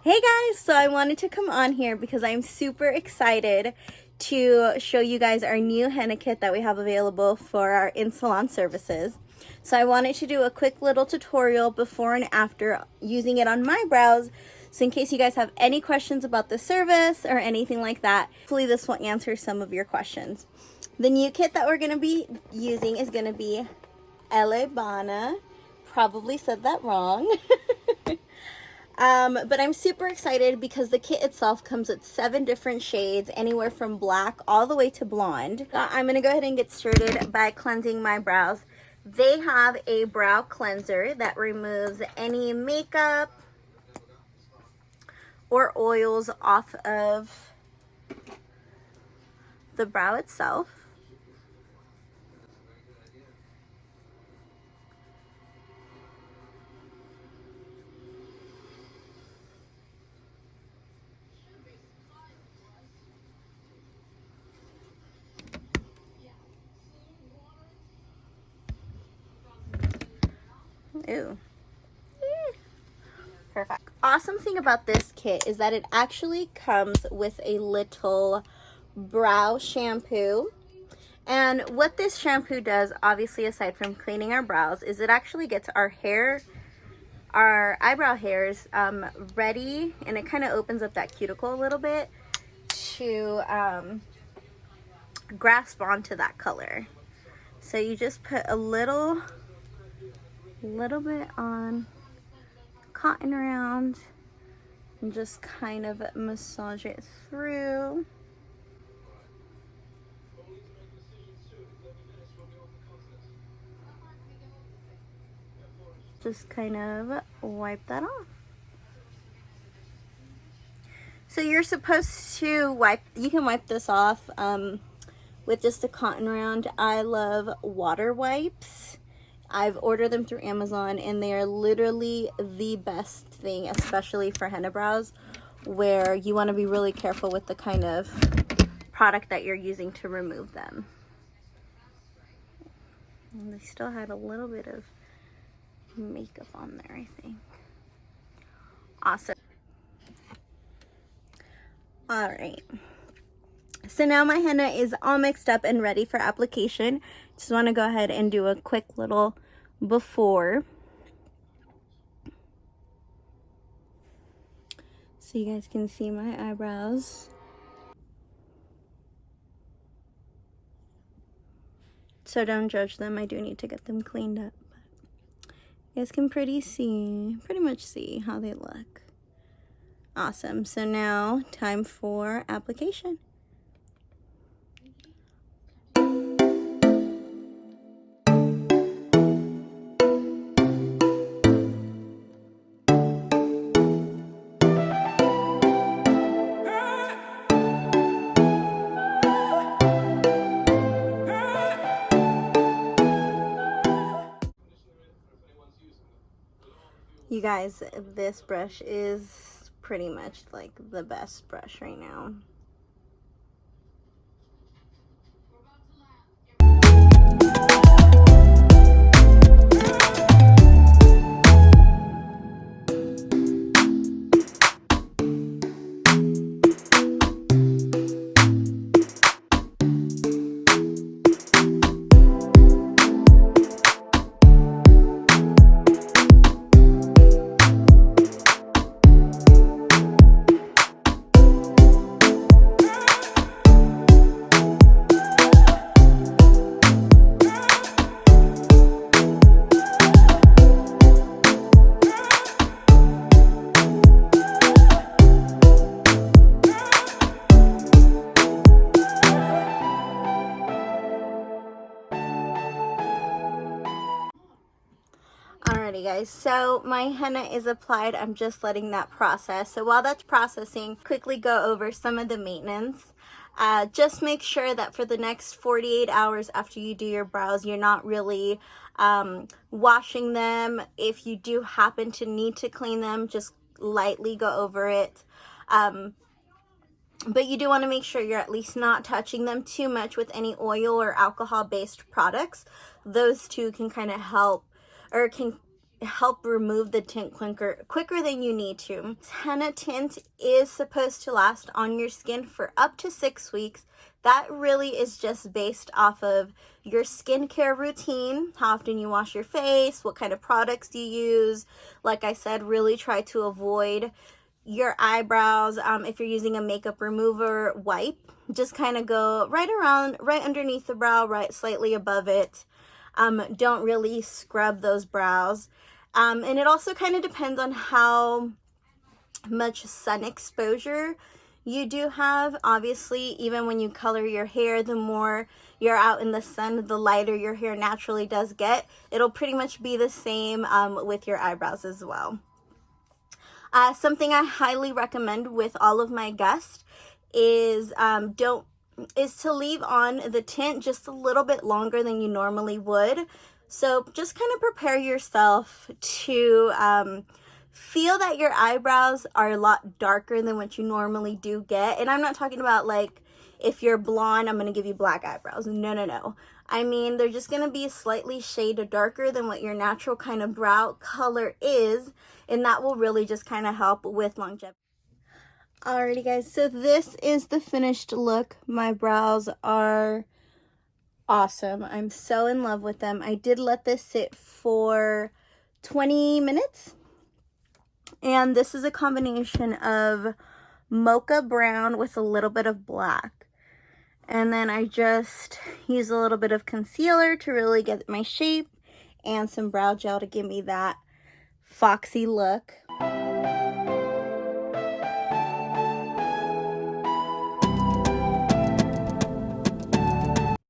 Hey guys, so I wanted to come on here because I'm super excited to show you guys our new henna kit that we have available for our in-salon services. So I wanted to do a quick little tutorial before and after using it on my brows. So in case you guys have any questions about the service or anything like that, hopefully this will answer some of your questions. The new kit that we're going to be using is going to be Elleebana. Probably said that wrong. But I'm super excited because the kit itself comes with 7 different shades, anywhere from black all the way to blonde. I'm going to go ahead and get started by cleansing my brows. They have a brow cleanser that removes any makeup or oils off of the brow itself. Ooh. Perfect. Awesome thing about this kit is that it actually comes with a little brow shampoo. And what this shampoo does, obviously aside from cleaning our brows, is it actually gets our hair, our eyebrow hairs ready, and it kind of opens up that cuticle a little bit to grasp onto that color. So you just put a little bit on, cotton around, and just kind of massage it through. Just kind of wipe that off. So you're supposed to wipe, you can wipe this off with just a cotton round. I love water wipes. I've ordered them through Amazon and they are literally the best thing, especially for henna brows, where you want to be really careful with the kind of product that you're using to remove them. And they still had a little bit of makeup on there, I think. Awesome. All right. So now my henna is all mixed up and ready for application. Just want to go ahead and do a quick little before. So you guys can see my eyebrows. So don't judge them. I do need to get them cleaned up. But you guys can pretty much see how they look. Awesome. So now time for application. You guys, this brush is pretty much like the best brush right now. Alrighty guys, so my henna is applied. I'm just letting that process. So while that's processing, quickly go over some of the maintenance. Just make sure that for the next 48 hours after you do your brows, you're not really washing them. If you do happen to need to clean them, just lightly go over it. But you do want to make sure you're at least not touching them too much with any oil or alcohol based products. Those two can kind of help, or can help remove the tint quicker than you need to. Henna tint is supposed to last on your skin for up to 6 weeks. That really is just based off of your skincare routine, how often you wash your face, what kind of products you use. Like I said, really try to avoid your eyebrows. If you're using a makeup remover wipe, just kind of go right around, right underneath the brow, right slightly above it. Don't really scrub those brows. And it also kind of depends on how much sun exposure you do have. Obviously, even when you color your hair, the more you're out in the sun, the lighter your hair naturally does get. It'll pretty much be the same with your eyebrows as well. Something I highly recommend with all of my guests is to leave on the tint just a little bit longer than you normally would. So just kind of prepare yourself to feel that your eyebrows are a lot darker than what you normally do get. And I'm not talking about like, if you're blonde, I'm going to give you black eyebrows. No. I mean, they're just going to be slightly shaded darker than what your natural kind of brow color is. And that will really just kind of help with longevity. Alrighty guys, so this is the finished look. My brows are awesome. I'm so in love with them. I did let this sit for 20 minutes. And this is a combination of mocha brown with a little bit of black. And then I just use a little bit of concealer to really get my shape and some brow gel to give me that foxy look.